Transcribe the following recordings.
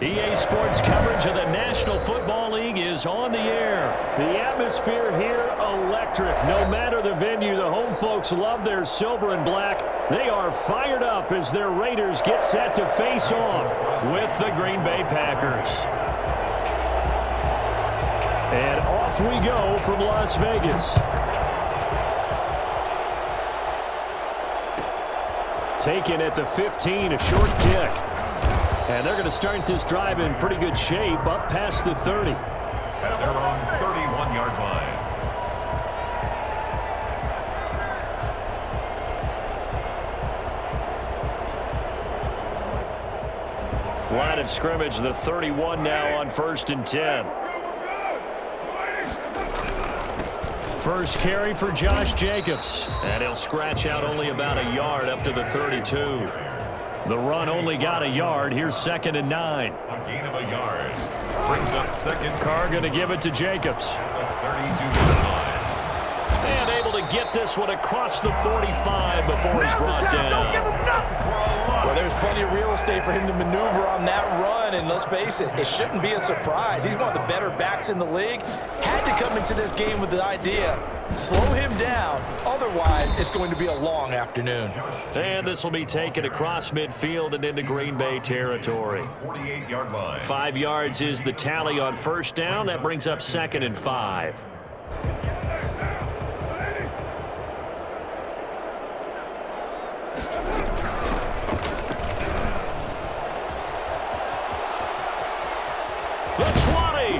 EA Sports coverage of the National Football League is on the air. The atmosphere here, electric. No matter the venue, the home folks love their silver and black. They are fired up as their Raiders get set to face off with the Green Bay Packers. And off we go from Las Vegas. Taken at the 15, a short kick. And they're going to start this drive in pretty good shape, up past the 30. And they're on 31-yard line. Line of scrimmage, the 31 now on 1st and 10. First carry for Josh Jacobs. And he'll scratch out only about a yard up to the 32. The run only got a yard. Here's 2nd and 9. A gain of a yard. Brings up second. Carr going to give it to Jacobs. 32-yard line. And able to get this one across the 45 before he's brought down. Don't give him nothing. Well, there's plenty of real estate for him to maneuver on that run, and let's face it, it shouldn't be a surprise. He's one of the better backs in the league. Had to come into this game with the idea, slow him down, otherwise it's going to be a long afternoon. And this will be taken across midfield and into Green Bay territory. 48-yard line. 5 yards is the tally on first down. That brings up 2nd and 5. The 20.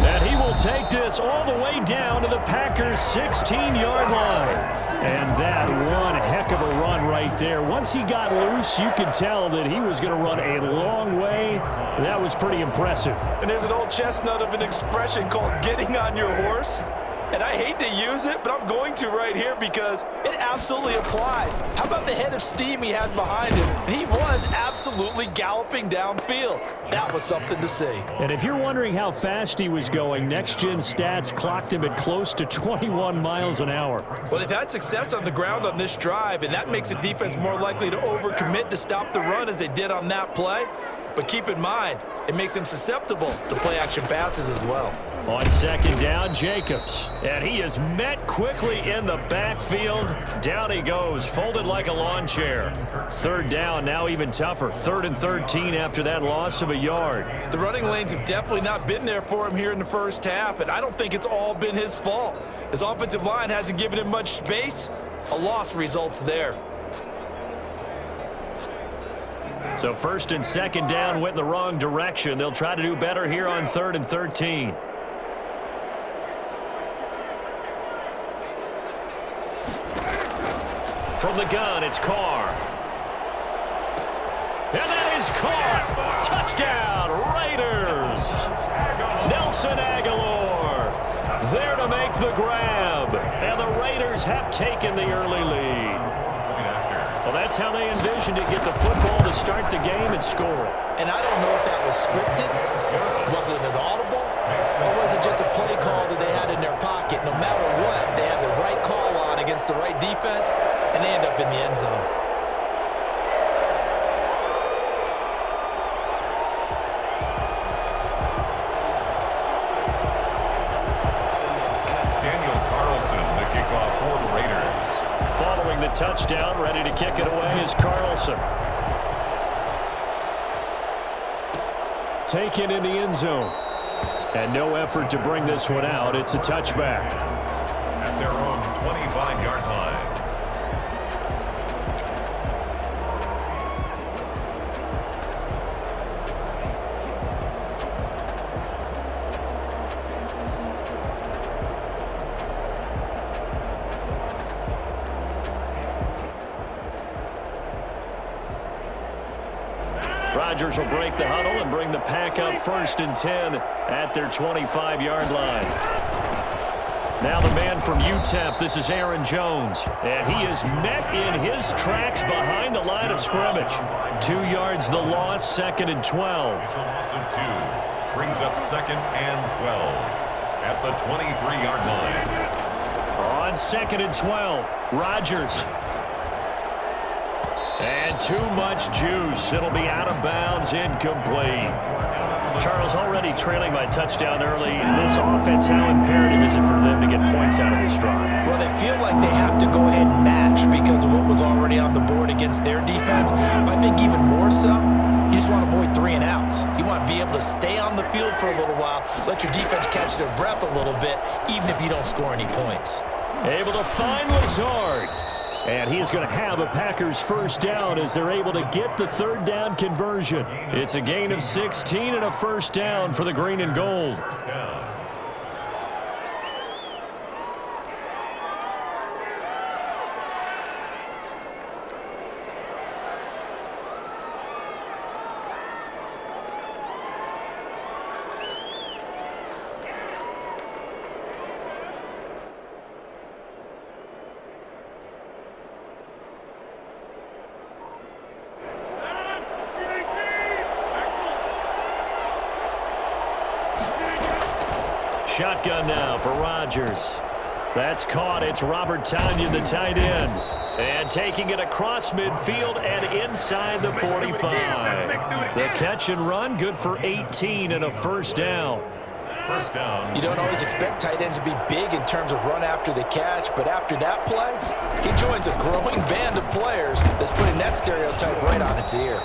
And he will take this all the way down to the Packers' 16-yard line. And that one heck of a run right there. Once he got loose, you could tell that he was going to run a long way. That was pretty impressive. And there's an old chestnut of an expression called getting on your horse. And I hate to use it, but I'm going to right here because it absolutely applies. How about the head of steam he had behind him? And he was absolutely galloping downfield. That was something to see. And if you're wondering how fast he was going, Next Gen Stats clocked him at close to 21 miles an hour. Well, they've had success on the ground on this drive, and that makes a defense more likely to overcommit to stop the run as they did on that play. But keep in mind, it makes him susceptible to play-action passes as well. On 2nd down, Jacobs. And he is met quickly in the backfield. Down he goes, folded like a lawn chair. 3rd down, now even tougher. 3rd and 13 after that loss of a yard. The running lanes have definitely not been there for him here in the first half, and I don't think it's all been his fault. His offensive line hasn't given him much space. A loss results there. So 1st and 2nd down went in the wrong direction. They'll try to do better here on 3rd and 13. From the gun, it's Carr. And that is caught. Touchdown, Raiders. Nelson Aguilar there to make the grab. And the Raiders have taken the early lead. Well, that's how they envisioned it, get the football to start the game and score. And I don't know if that was scripted, was it an audible, or was it just a play call that they had in their pocket? No matter what, they had the right call on against the right defense, and they end up in the end zone. The touchdown, ready to kick it away is Carlson. Taken in the end zone. And no effort to bring this one out. It's a touchback. At their own 25-yard line. Rodgers will break the huddle and bring the pack up 1st and 10 at their 25-yard line. Now the man from UTEP, this is Aaron Jones. And he is met in his tracks behind the line of scrimmage. 2 yards the loss, 2nd and 12. It's a loss of 2. Brings up 2nd and 12 at the 23-yard line. On 2nd and 12, Rodgers. And too much juice. It'll be out of bounds, incomplete. Charles, already trailing by touchdown early. This offense, how imperative is it for them to get points out of this drive? Well, they feel like they have to go ahead and match because of what was already on the board against their defense. But I think even more so, you just want to avoid 3 and outs. You want to be able to stay on the field for a little while, let your defense catch their breath a little bit, even if you don't score any points. Able to find Lazard. And he is going to have a Packers first down as they're able to get the third down conversion. It's a gain of 16 and a first down for the green and gold. First down. Shotgun now for Rodgers. That's caught. It's Robert Tonyan, the tight end. And taking it across midfield and inside the 45. The catch and run, good for 18 and a first down. First down. You don't always expect tight ends to be big in terms of run after the catch, but after that play, he joins a growing band of players that's putting that stereotype right on its ear.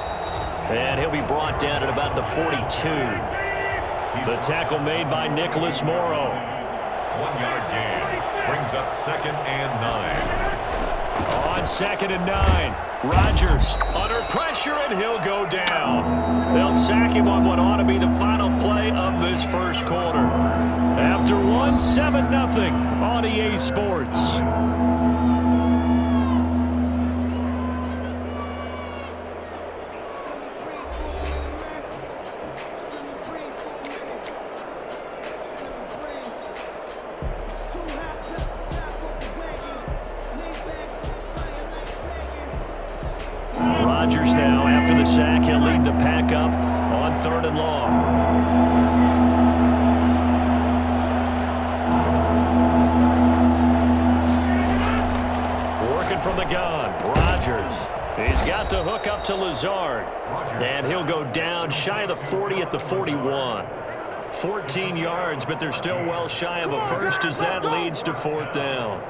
And he'll be brought down at about the 42. The tackle made by Nicholas Morrow. 1-yard gain. Brings up 2nd and 9. On 2nd and 9. Rodgers under pressure, and he'll go down. They'll sack him on what ought to be the final play of this first quarter. After 1, 7-0 on EA Sports. Rodgers now, after the sack, he'll lead the pack up on 3rd and long. Working from the gun, Rodgers. He's got the hook up to Lazard. And he'll go down shy of the 40 at the 41. 14 yards, but they're still well shy of a first as that leads to 4th down.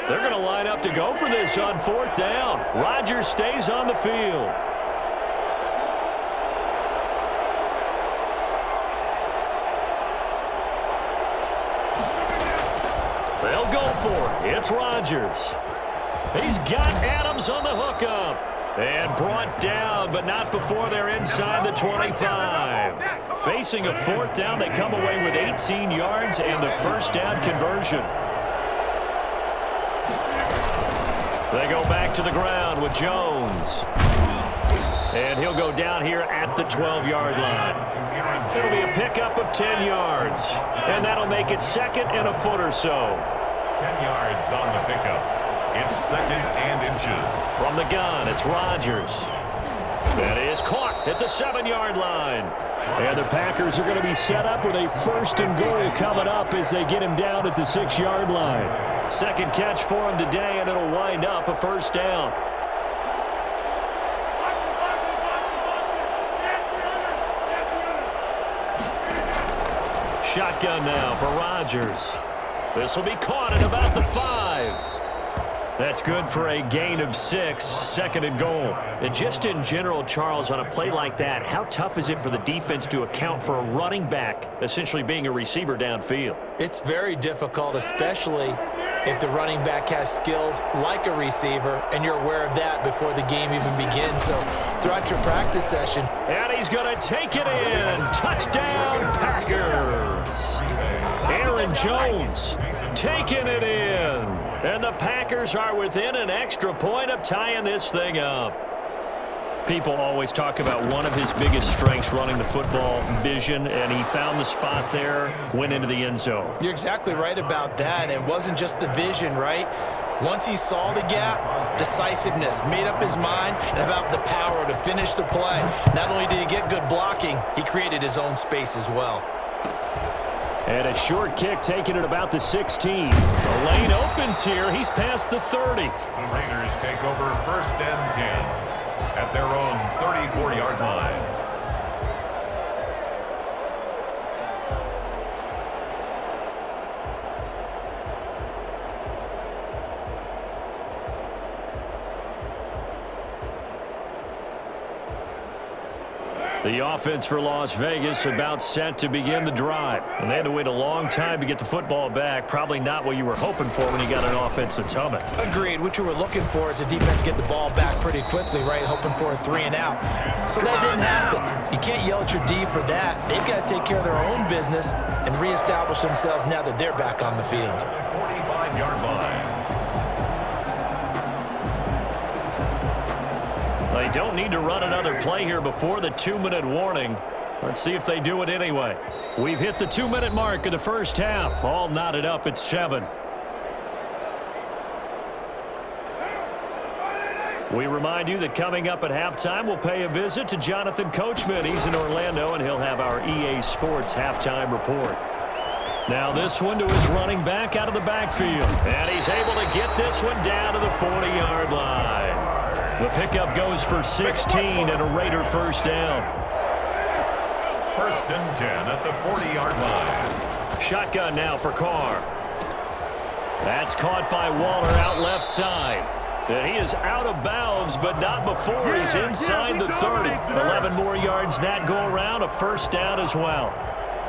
They're going to line up to go for this on 4th down. Rodgers stays on the field. They'll go for it. It's Rodgers. He's got Adams on the hookup. And brought down, but not before they're inside the 25. Facing a 4th down, they come away with 18 yards and the first down conversion. They go back to the ground with Jones. And he'll go down here at the 12-yard line. It'll be a pickup of 10 yards. And that'll make it 2nd and a foot or so. 10 yards on the pickup. It's 2nd and inches. From the gun, it's Rodgers. That is caught at the 7-yard line. And the Packers are going to be set up with a 1st and goal coming up as they get him down at the 6-yard line. Second catch for him today, and it'll wind up a first down. Shotgun now for Rodgers. This will be caught at about the 5. That's good for a gain of 6, 2nd and goal. And just in general, Charles, on a play like that, how tough is it for the defense to account for a running back essentially being a receiver downfield? It's very difficult, especially if the running back has skills like a receiver, and you're aware of that before the game even begins. So throughout your practice session. And he's going to take it in. Touchdown, Packers. Aaron Jones taking it in. And the Packers are within an extra point of tying this thing up. People always talk about one of his biggest strengths running the football, vision, and he found the spot there, went into the end zone. You're exactly right about that. It wasn't just the vision, right? Once he saw the gap, decisiveness, made up his mind, and about the power to finish the play. Not only did he get good blocking, he created his own space as well. And a short kick taking it about the 16. The lane opens here. He's past the 30. The Raiders take over 1st and 10 at their own 34-yard line. The offense for Las Vegas about set to begin the drive. And they had to wait a long time to get the football back. Probably not what you were hoping for when you got an offense that's humming. Agreed. What you were looking for is the defense get the ball back pretty quickly, right? Hoping for a 3 and out. So that didn't happen. You can't yell at your D for that. They've got to take care of their own business and reestablish themselves now that they're back on the field. 45-yard line. They don't need to run another play here before the 2-minute warning. Let's see if they do it anyway. We've hit the 2-minute mark of the first half. All knotted up at 7. We remind you that coming up at halftime, we'll pay a visit to Jonathan Coachman. He's in Orlando, and he'll have our EA Sports halftime report. Now this one to his running back out of the backfield. And he's able to get this one down to the 40-yard line. The pickup goes for 16 and a Raider first down. 1st and 10 at the 40-yard line. Shotgun now for Carr. That's caught by Waller out left side. And he is out of bounds, but not before he's inside the 30. 11 more yards that go around, a first down as well.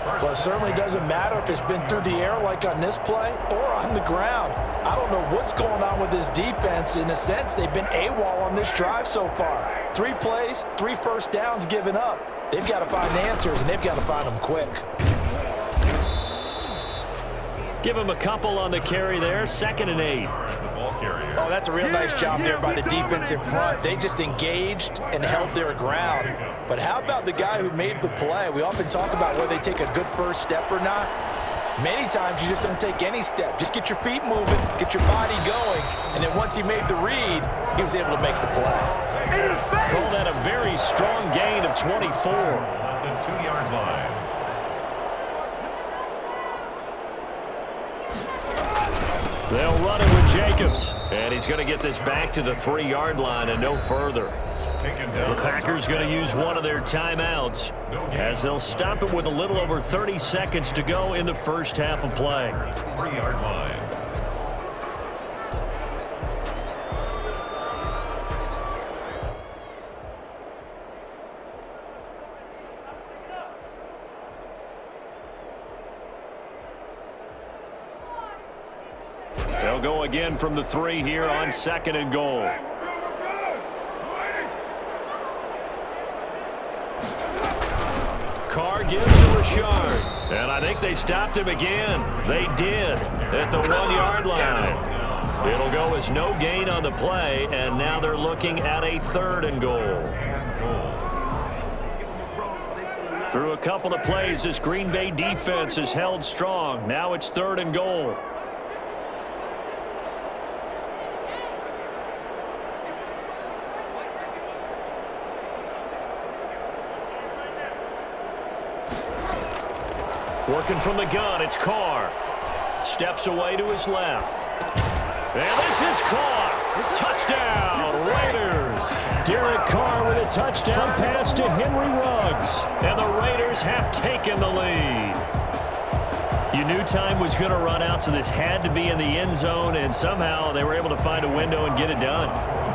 Well, it certainly doesn't matter if it's been through the air like on this play or on the ground. I don't know what's going on with this defense. In a sense, they've been AWOL on this drive so far. 3 plays, 3 first downs given up. They've got to find answers, and they've got to find them quick. Give him a couple on the carry there, 2nd and 8. Oh, that's a real nice job there by the defense in front. They just engaged and held their ground. But how about the guy who made the play? We often talk about whether they take a good first step or not. Many times you just don't take any step. Just get your feet moving, get your body going, and then once he made the read, he was able to make the play. Call that a very strong gain of 24. At the 2-yard line. They'll run it with Jacobs. And he's going to get this back to the 3-yard line and no further. The Packers going to use one of their timeouts as they'll stop it with a little over 30 seconds to go in the first half of play. 3-yard line. They'll go again from the 3 here on 2nd and goal. Carr gives to Richard. And I think they stopped him again. They did at the 1-yard line. It'll go as no gain on the play, and now they're looking at a 3rd and goal. Through a couple of plays, this Green Bay defense is held strong. Now it's 3rd and goal. Working from the gun, it's Carr. Steps away to his left. And this is Carr. Touchdown, Raiders. Derek Carr with a touchdown pass to Henry Ruggs. And the Raiders have taken the lead. You knew time was going to run out, so this had to be in the end zone, and somehow they were able to find a window and get it done.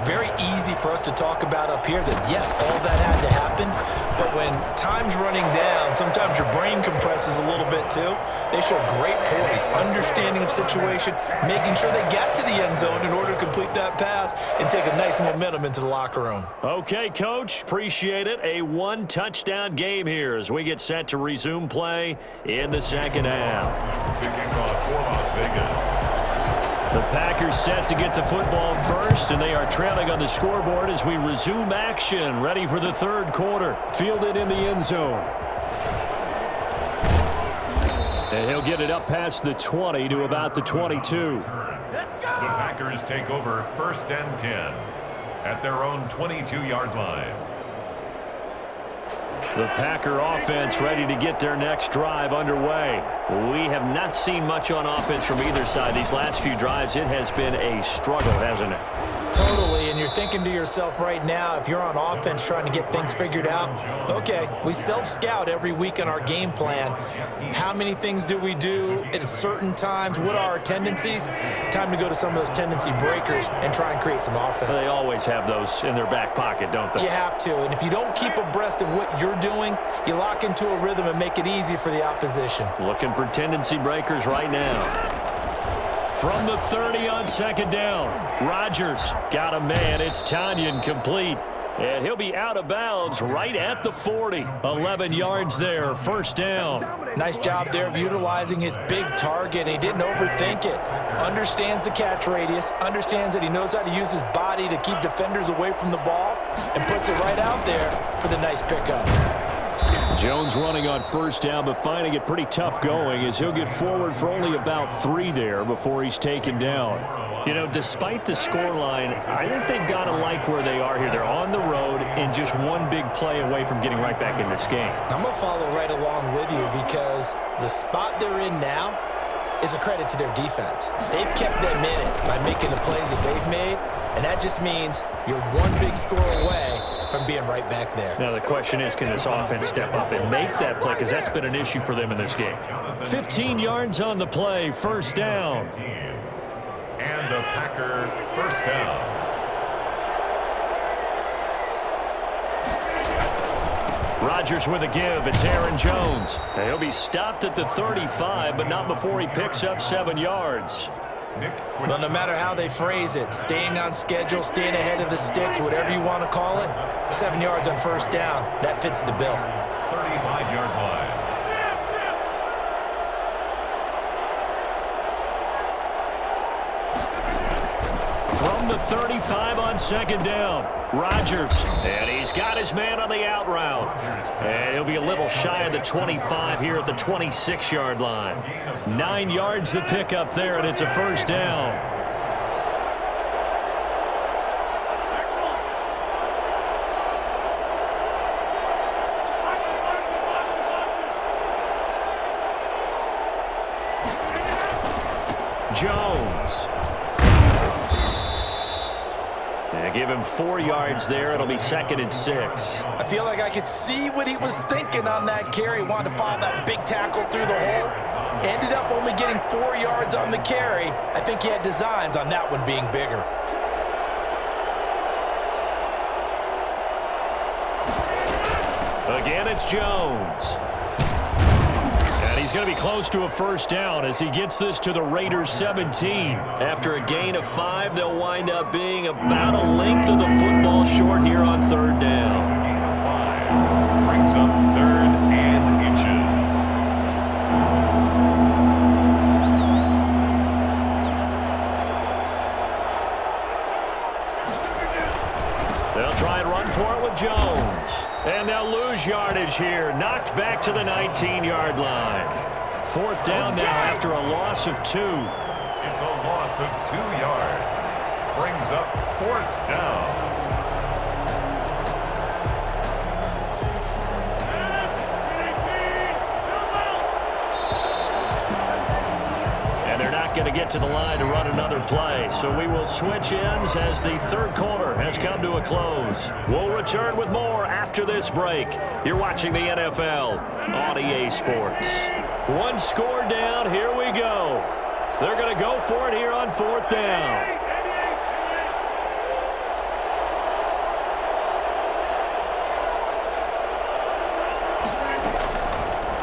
Very easy for us to talk about up here that, yes, all that had to happen, but when time's running down, sometimes your brain compresses a little bit too. They show great poise, understanding of situation, making sure they got to the end zone in order to complete that pass and take a nice momentum into the locker room. Okay, Coach, appreciate it. A 1-touchdown game here as we get set to resume play in the second half. To kick off for Las Vegas. The Packers set to get the football first, and they are trailing on the scoreboard as we resume action, ready for the 3rd quarter. Fielded in the end zone. And he'll get it up past the 20 to about the 22. The Packers take over 1st and 10 at their own 22-yard line. The Packer offense ready to get their next drive underway. We have not seen much on offense from either side. These last few drives, it has been a struggle, hasn't it? Totally, and you're thinking to yourself right now, if you're on offense trying to get things figured out, okay, we self-scout every week on our game plan. How many things do we do at certain times? What are our tendencies? Time to go to some of those tendency breakers and try and create some offense. They always have those in their back pocket, don't they? You have to, and if you don't keep abreast of what you're doing, you lock into a rhythm and make it easy for the opposition. Looking for tendency breakers right now. From the 30 on second down, Rodgers got a man. It's Tanyan complete. And he'll be out of bounds right at the 40. 11 yards there, first down. Nice job there of utilizing his big target. He didn't overthink it. Understands the catch radius. Understands that he knows how to use his body to keep defenders away from the ball. And puts it right out there for the nice pickup. Jones running on first down, but finding it pretty tough going as he'll get forward for only about 3 there before he's taken down. You know, despite the scoreline, I think they've got to like where they are here. They're on the road and just one big play away from getting right back in this game. I'm going to follow right along with you because the spot they're in now is a credit to their defense. They've kept them in it by making the plays that they've made, and that just means you're one big score away from being right back there. Now the question is, can this offense step up and make that play, because that's been an issue for them in this game. 15 yards on the play, first down. And a Packer first down. Rodgers with a give. It's Aaron Jones. He'll be stopped at the 35, but not before he picks up 7 yards. Well, no matter how they phrase it, staying on schedule, staying ahead of the sticks, whatever you want to call it, 7 yards on first down, that fits the bill. 35-yard line. From the 35 on second down, Rodgers, and he's got his man on the out route. And he'll be a little shy of the 25 here at the 26-yard line. 9 yards to pick up there, and it's a first down. Jones. Give him 4 yards there. It'll be 2nd and 6. I feel like I could see what he was thinking on that carry. Wanted to follow that big tackle through the hole. Ended up only getting 4 yards on the carry. I think he had designs on that one being bigger. Again, it's Jones. And he's going to be close to a first down as he gets this to the Raiders 17. After a gain of 5, they'll wind up being about a length of the football short here on third down. Gain of 5 brings up 3rd and inches. They'll try and run for it with Jones. And they'll lose yardage here. Knocked back to the 19-yard line. 4th down now after a loss of 2. It's a loss of 2 yards. Brings up 4th down. And they're not going to get to the line to run another play. So we will switch ends as the third quarter has come to a close. We'll return with more after this break. You're watching the NFL on EA Sports. 1 score down. Here we go. They're going to go for it here on 4th down.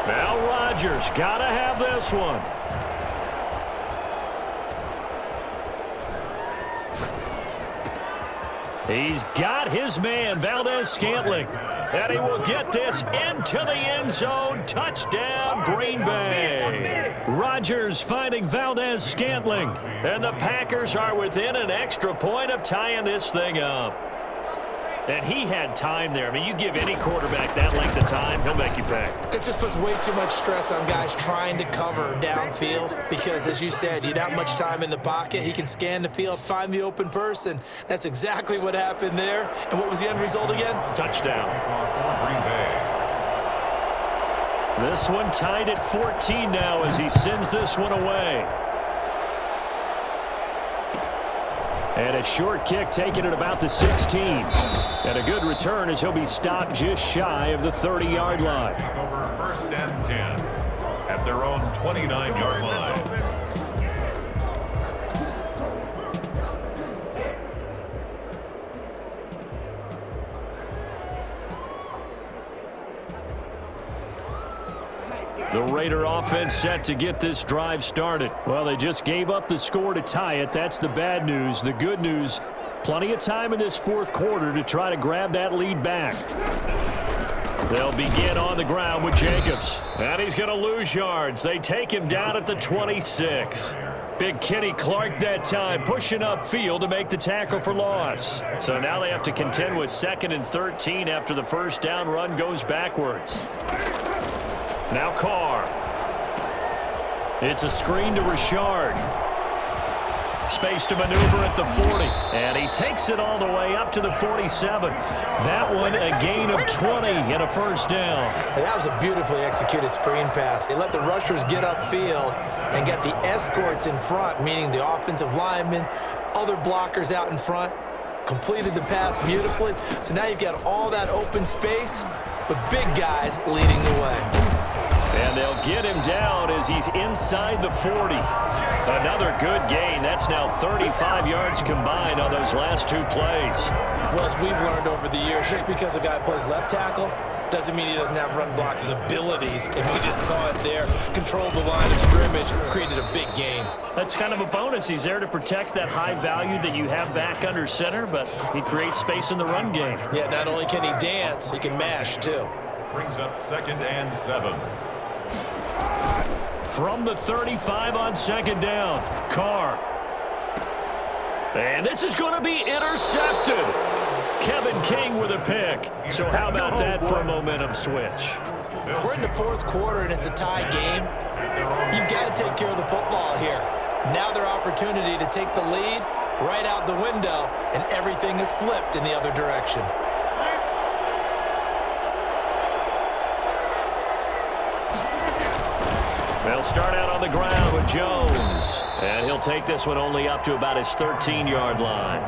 Now Rodgers got to have this one. He's got his man, Valdez-Scantling. And he will get this into the end zone. Touchdown, Green Bay. Rodgers finding Valdez-Scantling. And the Packers are within an extra point of tying this thing up. And he had time there. I mean, you give any quarterback that length of time, he'll make you pay. It just puts way too much stress on guys trying to cover downfield because, as you said, you that much time in the pocket. He can scan the field, find the open person. That's exactly what happened there. And what was the end result again? Touchdown. For Green Bay. This one tied at 14 now as he sends this one away. And a short kick taken at about the 16. And a good return as he'll be stopped just shy of the 30-yard line. Over 1st and 10 at their own 29-yard line. The Raider offense set to get this drive started. Well, they just gave up the score to tie it. That's the bad news. The good news, plenty of time in this fourth quarter to try to grab that lead back. They'll begin on the ground with Jacobs. And he's going to lose yards. They take him down at the 26. Big Kenny Clark that time pushing upfield to make the tackle for loss. So now they have to contend with 2nd and 13 after the first down run goes backwards. Now Carr. It's a screen to Richard. Space to maneuver at the 40. And he takes it all the way up to the 47. That one a gain of 20 and a first down. That was a beautifully executed screen pass. They let the rushers get upfield and get the escorts in front, meaning the offensive linemen, other blockers out in front, completed the pass beautifully. So now you've got all that open space with big guys leading the way. And they'll get him down as he's inside the 40. Another good gain. That's now 35 yards combined on those last two plays. Well, as we've learned over the years, just because a guy plays left tackle doesn't mean he doesn't have run blocking abilities. And we just saw it there. Controlled the line of scrimmage, created a big gain. That's kind of a bonus. He's there to protect that high value that you have back under center, but he creates space in the run game. Yeah, not only can he dance, he can mash too. Brings up 2nd and 7. From the 35 on 2nd down, Carr. And this is going to be intercepted. Kevin King with a pick. So how about that for a momentum switch? We're in the fourth quarter and it's a tie game. You've got to take care of the football here. Now their opportunity to take the lead right out the window, and everything is flipped in the other direction. They'll start out on the ground with Jones. And he'll take this one only up to about his 13-yard line.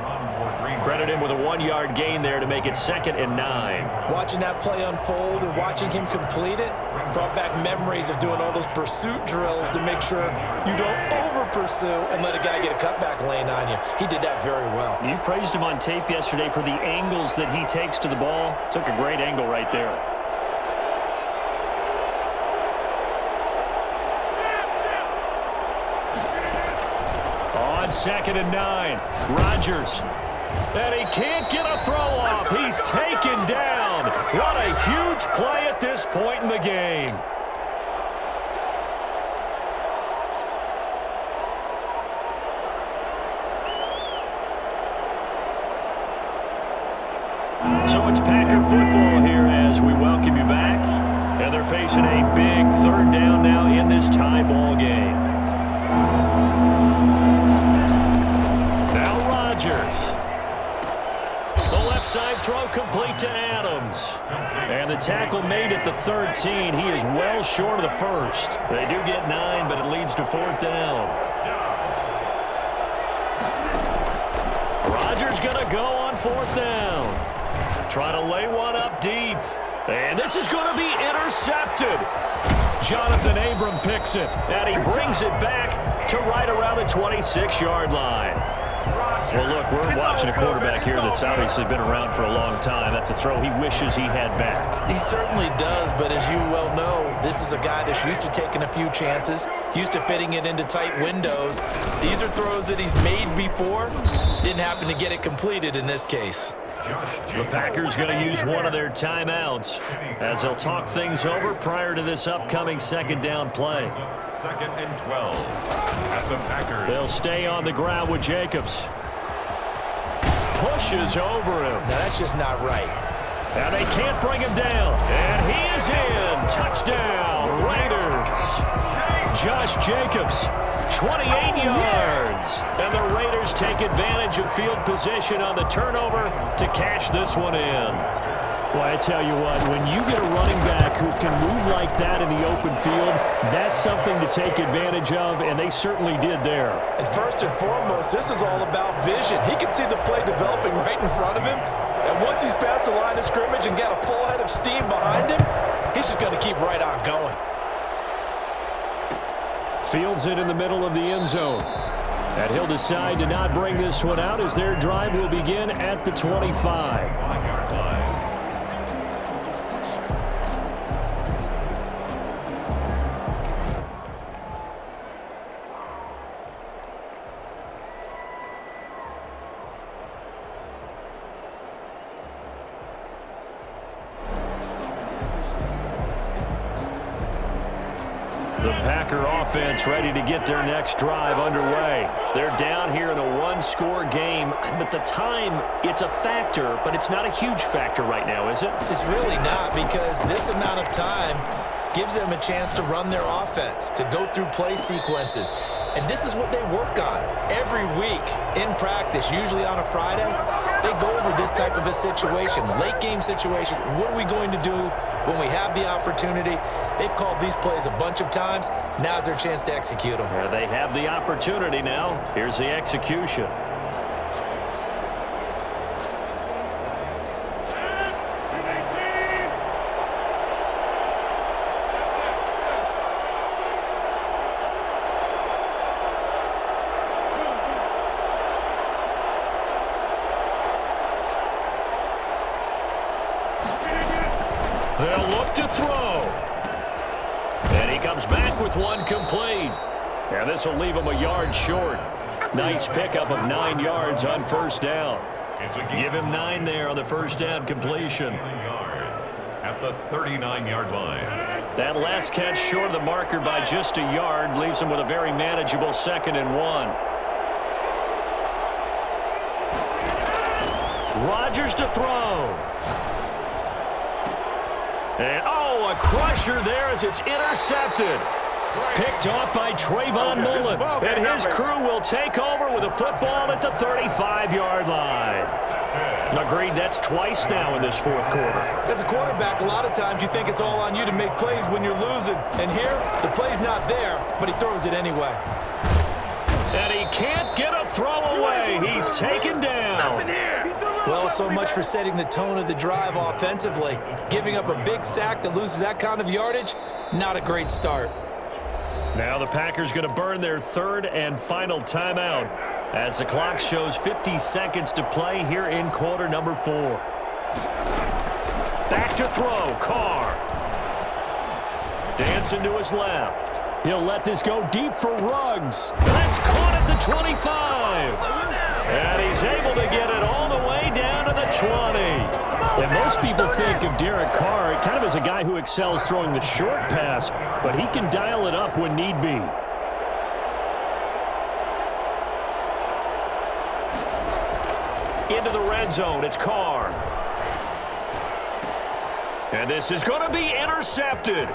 Credit him with a 1-yard gain there to make it 2nd and 9. Watching that play unfold and watching him complete it brought back memories of doing all those pursuit drills to make sure you don't over-pursue and let a guy get a cutback lane on you. He did that very well. You praised him on tape yesterday for the angles that he takes to the ball. Took a great angle right there. On 2nd and 9, Rodgers. And he can't get a throw off. He's taken down. What a huge play at this point in the game. So it's Packer football here as we welcome you back. And they're facing a big 3rd down now in this tie ball game. Now Rodgers. The left side throw complete to Adams. And the tackle made at the 13. He is well short of the first. They do get 9, but it leads to 4th down. Rodgers going to go on 4th down. Trying to lay one up deep. And this is going to be intercepted. Jonathan Abram picks it. And he brings it back to right around the 26-yard line. Well, look, we're watching a quarterback here that's obviously been around for a long time. That's a throw he wishes he had back. He certainly does, but as you well know, this is a guy that's used to taking a few chances, used to fitting it into tight windows. These are throws that he's made before. Didn't happen to get it completed in this case. The Packers going to use one of their timeouts as they'll talk things over prior to this upcoming 2nd down play. 2nd and 12 at the Packers. They'll stay on the ground with Jacobs. Pushes over him. Now that's just not right. And they can't bring him down. And he is in. Touchdown, Raiders. Josh Jacobs, 28 yards. And the Raiders take advantage of field position on the turnover to cash this one in. Well, I tell you what, when you get a running back who can move like that in the open field, that's something to take advantage of, and they certainly did there. And first and foremost, this is all about vision. He can see the play developing right in front of him, and once he's past the line of scrimmage and got a full head of steam behind him, he's just going to keep right on going. Fields it in the middle of the end zone. And he'll decide to not bring this one out as their drive will begin at the 25. The Packer offense ready to get their next drive underway. They're down here in a one-score game, but the time, it's a factor, but it's not a huge factor right now, is it? It's really not, because this amount of time gives them a chance to run their offense, to go through play sequences. And this is what they work on every week in practice, usually on a Friday. They go over this type of a situation, late game situation. What are we going to do when we have the opportunity? They've called these plays a bunch of times. Now's their chance to execute them. Well, they have the opportunity now. Here's the execution. They'll look to throw. And he comes back with one complete. And this will leave him a yard short. Nice pickup of 9 yards on first down. Give him 9 there on the first down completion. At the 39-yard line. That last catch short of the marker by just a yard leaves him with a very manageable 2nd and 1. Rodgers to throw. And, oh, a crusher there as it's intercepted. Picked off by Trayvon Mullen. And his crew will take over with a football at the 35-yard line. Agreed, that's twice now in this fourth quarter. As a quarterback, a lot of times you think it's all on you to make plays when you're losing. And here, the play's not there, but he throws it anyway. And he can't get a throw away. He's taken down. Well, so much for setting the tone of the drive offensively. Giving up a big sack that loses that kind of yardage, not a great start. Now the Packers going to burn their third and final timeout as the clock shows 50 seconds to play here in quarter number 4. Back to throw, Carr. Dancing to his left. He'll let this go deep for Ruggs. That's caught at the 25. And he's able to get it all the way down to the 20. And most people think of Derek Carr kind of as a guy who excels throwing the short pass, but he can dial it up when need be. Into the red zone, it's Carr. And this is going to be intercepted.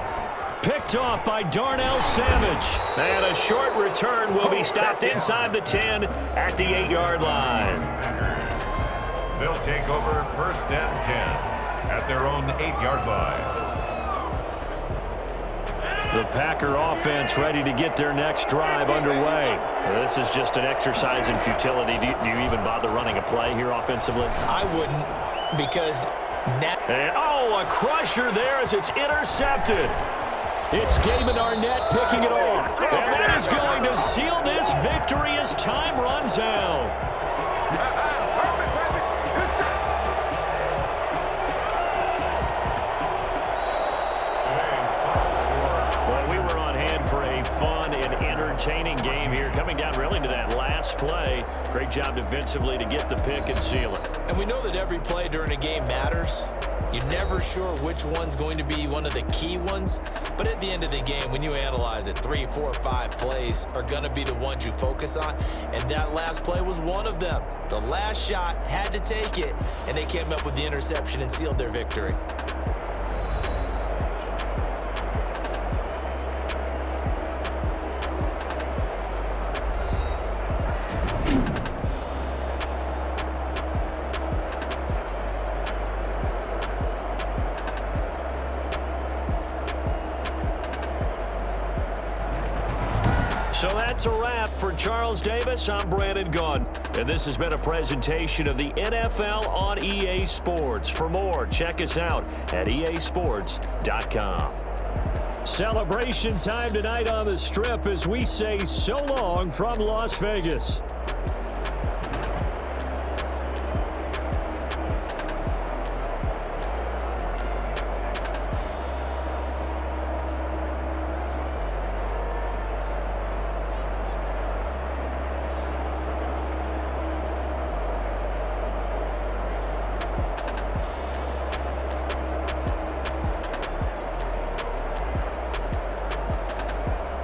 Picked off by Darnell Savage. And a short return will be stopped inside the 10 at the 8-yard line. They'll take over first and 10 at their own 8-yard line. The Packer offense ready to get their next drive underway. This is just an exercise in futility. Do you even bother running a play here offensively? I wouldn't, because and, oh, a crusher there as it's intercepted. It's David Arnett picking it off. And that is going to seal this victory as time runs out. Well, we were on hand for a fun and entertaining game here, coming down really to that last play. Great job defensively to get the pick and seal it. And we know that every play during a game matters. You're never sure which one's going to be one of the key ones. But at the end of the game, when you analyze it, 3, 4, 5 plays are going to be the ones you focus on. And that last play was one of them. The last shot had to take it, and they came up with the interception and sealed their victory. So that's a wrap. For Charles Davis, I'm Brandon Gunn. And this has been a presentation of the NFL on EA Sports. For more, check us out at easports.com. Celebration time tonight on the Strip as we say so long from Las Vegas.